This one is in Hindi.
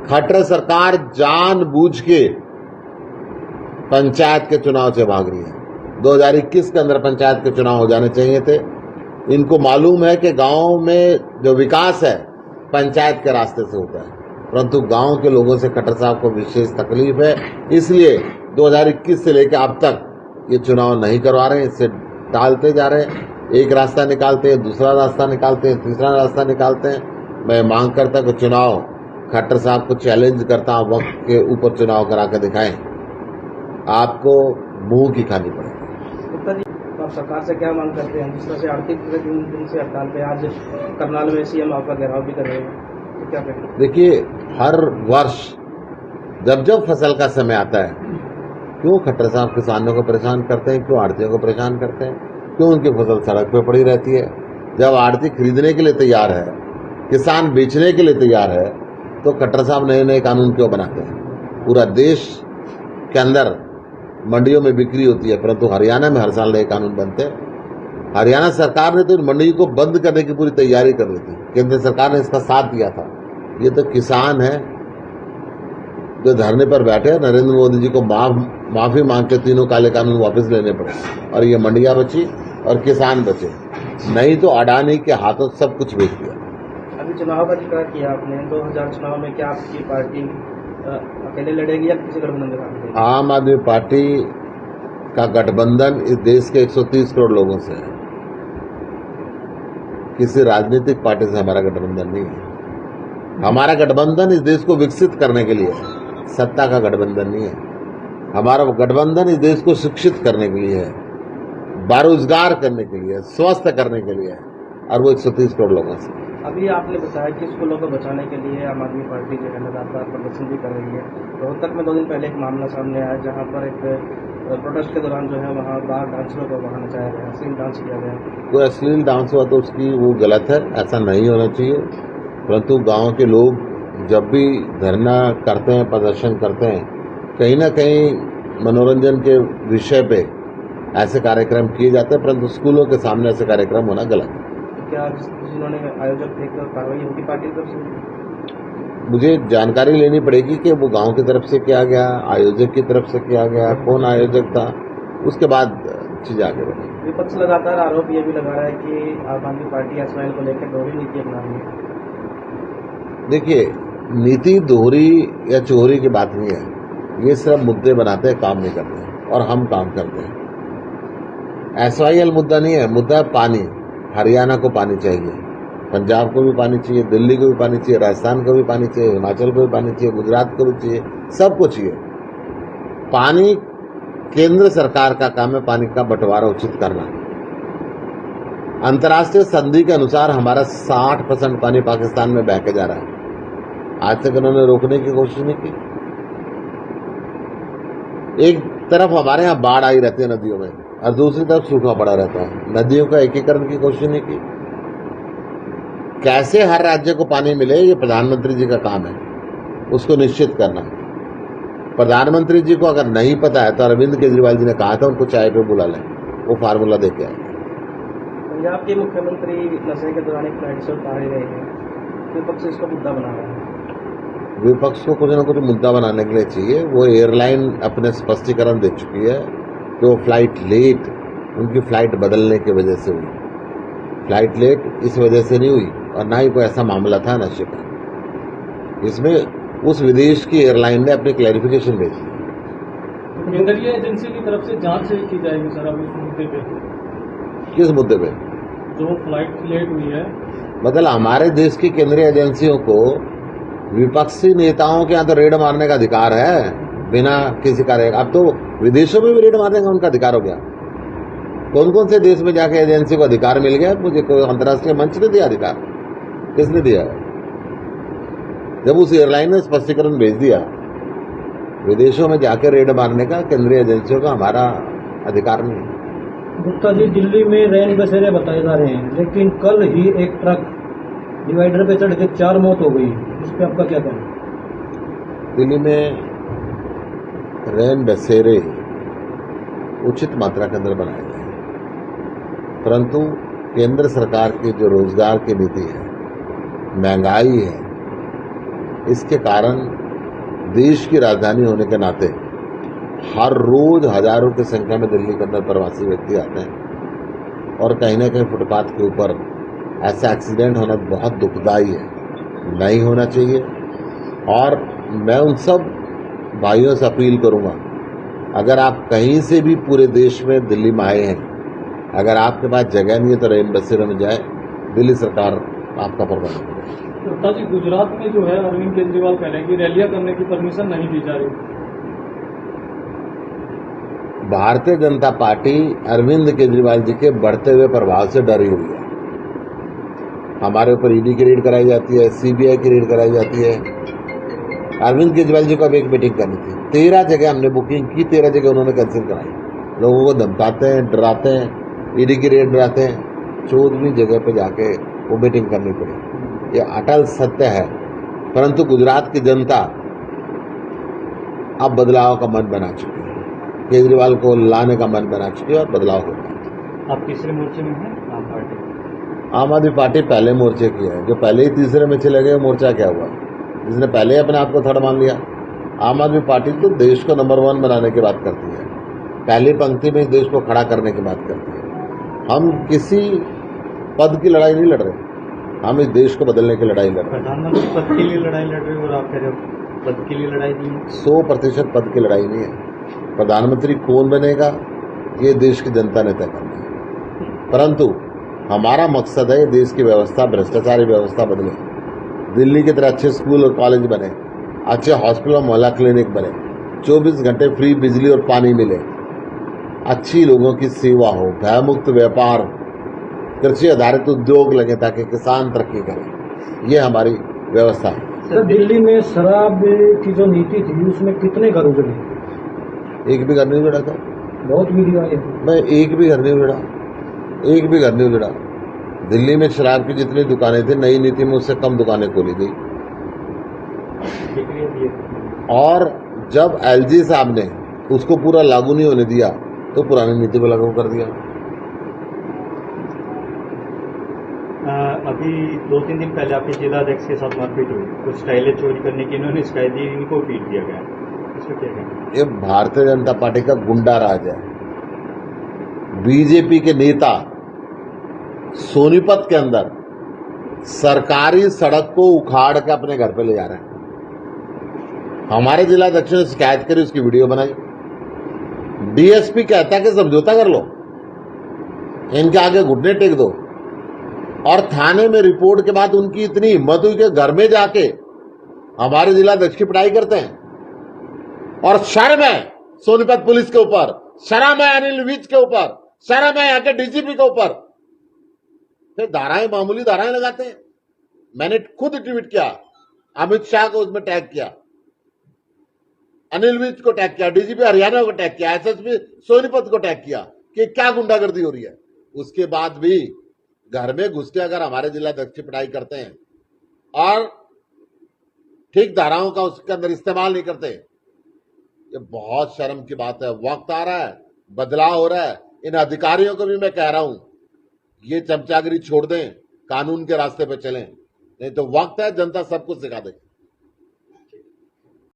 खट्टर सरकार जानबूझ के पंचायत के चुनाव से भाग रही है। 2021 के अंदर पंचायत के चुनाव हो जाने चाहिए थे। इनको मालूम है कि गांव में जो विकास है पंचायत के रास्ते से होता है, परंतु गांव के लोगों से खट्टर साहब को विशेष तकलीफ है, इसलिए 2021 से लेकर अब तक ये चुनाव नहीं करवा रहे हैं। इससे टालते जा रहे हैं, एक रास्ता निकालते हैं, दूसरा रास्ता निकालते हैं, तीसरा रास्ता निकालते हैं। मैं मांग करता कि चुनाव खट्टर साहब को चैलेंज करता हूं, वक्त के ऊपर चुनाव करा कर दिखाएं, आपको मुंह की खानी पड़ेगी। गुप्ता जी, तो आप सरकार से क्या मांग करते हैं? जिस तरह से आर्थिक दिन से हड़ताल पे, आज करनाल में सीएम आपका घेराव भी कर रहे हैं, तो क्या करें? देखिए, हर वर्ष जब जब फसल का समय आता है, क्यों खट्टर साहब किसानों को परेशान करते हैं, क्यों आड़तियों को परेशान करते हैं, क्यों उनकी फसल सड़क पे पड़ी रहती है? जब आड़ती खरीदने के लिए तैयार है, किसान बेचने के लिए तैयार है, तो खट्टर साहब नए नए कानून क्यों बनाते हैं? पूरा देश के अंदर मंडियों में बिक्री होती है, परंतु हरियाणा में हर साल नए कानून बनते हैं। हरियाणा सरकार ने तो इन मंडियों को बंद करने की पूरी तैयारी कर ली थी, केंद्र सरकार ने इसका साथ दिया था। ये तो किसान है जो धरने पर बैठे, नरेंद्र मोदी जी को माफी मांग के तीनों काले कानून वापस लेने पड़े और ये मंडियां बची और किसान बचे, नहीं तो अडानी के हाथों सब कुछ बेच दिया। अभी चुनाव का जिक्र किया आपने, 2000 चुनाव में क्या आपकी पार्टी अकेले लड़ेगी या किसी गठबंधन के साथ? आम आदमी पार्टी का गठबंधन इस देश के 130 करोड़ लोगों से है। किसी राजनीतिक पार्टी से हमारा गठबंधन नहीं है। हमारा गठबंधन इस देश को विकसित करने के लिए है, सत्ता का गठबंधन नहीं है। हमारा गठबंधन इस देश को शिक्षित करने के लिए है, बेरोजगार करने के लिए, स्वस्थ करने के लिए है, और वो 130 करोड़ लोगों से। अभी आपने बताया कि स्कूलों को बचाने के लिए आम आदमी पार्टी जो है लगातार प्रदर्शन भी कर रही है। रोहतक में 2 दिन पहले एक मामला सामने आया जहां पर एक प्रोटेस्ट के दौरान जो है वहां बाहर डांसरों को वहां नचाया गया, अश्लील डांस किया गया। कोई अश्लील डांस हुआ तो उसकी वो गलत है, ऐसा नहीं होना चाहिए। परंतु गांव के लोग जब भी धरना करते हैं, प्रदर्शन करते हैं, कहीं ना कहीं मनोरंजन के विषय पे ऐसे कार्यक्रम किए जाते हैं, परंतु स्कूलों के सामने ऐसे कार्यक्रम होना गलत है। क्या जिन्होंने आयोजक थे कार्रवाई उनकी पार्टी की तरफ से? मुझे जानकारी लेनी पड़ेगी कि वो गांव की तरफ से किया गया, आयोजक की तरफ से किया गया, कौन आयोजक था, उसके बाद चीज आगे बढ़ेगी। विपक्ष लगातार आरोप ये भी लगा रहा है कि आम आदमी पार्टी एसवाईएल को लेकर दोहरी नीति अपना रही है। देखिए, नीति दोहरी या चोरी की बात नहीं है, ये सिर्फ मुद्दे बनाते हैं, काम नहीं करते हैं, और हम काम करते हैं। एसवाईएल मुद्दा नहीं है, मुद्दा पानी। हरियाणा को पानी चाहिए, पंजाब को भी पानी चाहिए, दिल्ली को भी पानी चाहिए, राजस्थान को भी पानी चाहिए, हिमाचल को भी पानी चाहिए, गुजरात को भी चाहिए, सबको चाहिए। पानी केंद्र सरकार का काम है, पानी का बंटवारा उचित करना। अंतर्राष्ट्रीय संधि के अनुसार हमारा 60% पानी पाकिस्तान में बह के जा रहा है। आज तक उन्होंने रोकने की कोशिश नहीं की। एक तरफ हमारे यहाँ बाढ़ आई रहती है नदियों में, और दूसरी तरफ सूखा पड़ा रहता है। नदियों का एकीकरण की कोशिश नहीं की। कैसे हर राज्य को पानी मिले, ये प्रधानमंत्री जी का काम है, उसको निश्चित करना। प्रधानमंत्री जी को अगर नहीं पता है तो अरविंद केजरीवाल जी ने कहा था उनको चाय पे बुला लें, वो फार्मूला दे के आए। पंजाब के मुख्यमंत्री नशे के दौरान एक फ्लाइट से उतारे गए हैं, विपक्ष इसको मुद्दा बना रहा है। विपक्ष को कुछ न कुछ मुद्दा बनाने के लिए चाहिए। वो एयरलाइन अपने स्पष्टीकरण दे चुकी है कि वो फ्लाइट लेट, उनकी फ्लाइट बदलने की वजह से हुई। फ्लाइट लेट इस वजह से नहीं हुई, और ना ही कोई ऐसा मामला था नशे का। इसमें उस विदेश की एयरलाइन ने अपनी क्लैरिफिकेशन भेजी। केंद्रीय एजेंसी की तरफ से जांच की जाएगी सर अब इस मुद्दे पे। किस मुद्दे पे? जो फ्लाइट लेट हुई है। मतलब हमारे देश की केंद्रीय एजेंसियों को विपक्षी नेताओं के यहाँ तो रेड मारने का अधिकार है, बिना किसी कार्य। अब तो विदेशों में भी रेड मारने का उनका अधिकार हो गया। कौन कौन से देश में जाके एजेंसी को अधिकार मिल गया? मुझे कोई अंतर्राष्ट्रीय मंच ने दिया अधिकार? किसने दिया? जब उस एयरलाइन ने स्पष्टीकरण भेज दिया, विदेशों में जाके रेड मारने का केंद्रीय एजेंसियों का हमारा अधिकार नहीं है। गुप्ता जी, दिल्ली में रैन बसेरे बताए जा रहे हैं, लेकिन कल ही एक ट्रक डिवाइडर पे चढ़ के 4 मौत हो गई, इस पे आपका क्या कहना? दिल्ली में रैन बसेरे उचित मात्रा के अंदर बनाए गए, परंतु केंद्र सरकार की जो रोजगार की नीति है, महंगाई है, इसके कारण देश की राजधानी होने के नाते हर रोज हजारों की संख्या में दिल्ली के अंदर प्रवासी व्यक्ति आते हैं और कहीं ना कहीं फुटपाथ के ऊपर ऐसा एक्सीडेंट होना बहुत दुखदाई है, नहीं होना चाहिए। और मैं उन सब भाइयों से अपील करूंगा, अगर आप कहीं से भी पूरे देश में दिल्ली में आए हैं, अगर आपके पास जगह नहीं है तो रेन बसेरों में जाए, दिल्ली सरकार आपका प्रबंध करे। तो जी गुजरात में जो है अरविंद केजरीवाल कह रहे हैं कि रैलियां करने की परमिशन नहीं दी जा रही। भारतीय जनता पार्टी अरविंद केजरीवाल जी के बढ़ते हुए प्रभाव से डरी हुई है। हमारे ऊपर ईडी की रेड कराई जाती है, सीबीआई की रेड कराई जाती है। अरविंद केजरीवाल जी को अब एक मीटिंग करनी थी, 13 जगह हमने बुकिंग की, 13 जगह उन्होंने कैंसिल कराई। लोगों को धमकाते हैं, डराते हैं, ईडी की रेड डराते हैं। 14वीं जगह पे जाके वो मीटिंग करनी पड़ी। ये अटल सत्य है। परंतु गुजरात की जनता अब बदलाव का मन बना चुकी है, केजरीवाल को लाने का मन बना चुकी है और बदलाव होगा। आप तीसरे मोर्चे में हैं आम पार्टी? आम आदमी पार्टी पहले मोर्चे की है। जो पहले ही तीसरे में चले गए, मोर्चा क्या हुआ? जिसने पहले ही अपने आप को थर्ड मान लिया। आम आदमी पार्टी तो देश को नंबर 1 बनाने की बात करती है, पहली पंक्ति में देश को खड़ा करने की बात करती है। हम किसी पद की लड़ाई नहीं लड़ रहे, हम इस देश को बदलने की लड़ाई लड़ रहे हैं। प्रधानमंत्री पद के लिए लड़ाई लड़ रहे हो और आप कह रहे हो पद के लिए लड़ाई नहीं है। 100% पद की लड़ाई नहीं है। प्रधानमंत्री कौन बनेगा ये देश की जनता ने तय करना है। परंतु हमारा मकसद है देश की व्यवस्था, भ्रष्टाचारी व्यवस्था बदले, दिल्ली की तरह अच्छे स्कूल और कॉलेज बने, अच्छे हॉस्पिटल और मोहल्ला क्लिनिक बने, 24 घंटे फ्री बिजली और पानी मिले, अच्छी लोगों की सेवा हो, भयमुक्त व्यापार, कृषि आधारित उद्योग लगे ताकि किसान तरक्की करें। ये हमारी व्यवस्था है। सर, दिल्ली में शराब की जो नीति थी उसमें कितने घर उजड़े? एक भी घर नहीं उजड़ा था। बहुत वीडियो आई। मैं एक भी घर नहीं उजड़ा, एक भी घर नहीं उजड़ा। दिल्ली में शराब की जितनी दुकानें थी, नई नीति में उससे कम दुकानें खोली गई। और जब एलजी साहब ने उसको पूरा लागू नहीं होने दिया तो पुरानी नीति को लागू कर दिया। अभी 2-3 दिन पहले आपके जिला अध्यक्ष के साथ मारपीट हुई, कुछ टाइलें चोरी करने की इन्होंने शिकायत दी, इनको पीट दिया गया। इसमें क्या कहना? ये भारतीय जनता पार्टी का गुंडा राज है। बीजेपी के नेता सोनीपत के अंदर सरकारी सड़क को उखाड़ के अपने घर पे ले जा रहे हैं। हमारे जिला अध्यक्ष ने शिकायत करी, उसकी वीडियो बनाई। डीएसपी कहता है कि समझौता कर लो, इनके आगे घुटने टेक दो। और थाने में रिपोर्ट के बाद उनकी इतनी हिम्मत हुई कि घर में जाके हमारे जिला अध्यक्ष की पिटाई करते हैं। और शर्म है सोनीपत पुलिस के ऊपर, शर्म है अनिल विज के ऊपर, शर्म है यहाँ के डीजीपी के ऊपर। फिर धाराएं, मामूली धाराएं लगाते हैं। मैंने खुद ट्वीट किया, अमित शाह को उसमें टैग किया, अनिल विज को टैग किया, डीजीपी हरियाणा को टैग किया, एसएसपी सोनीपत को टैग किया कि क्या गुंडागर्दी हो रही है। उसके बाद भी घर में घुस के अगर हमारे जिला अध्यक्ष की पिटाई करते हैं और ठीक धाराओं का उसके अंदर इस्तेमाल नहीं करते, ये बहुत शर्म की बात है। वक्त आ रहा है, बदलाव हो रहा है। इन अधिकारियों को भी मैं कह रहा हूं, ये चमचागिरी छोड़ दें, कानून के रास्ते पे चलें, नहीं तो वक्त है जनता सब कुछ सिखा दे।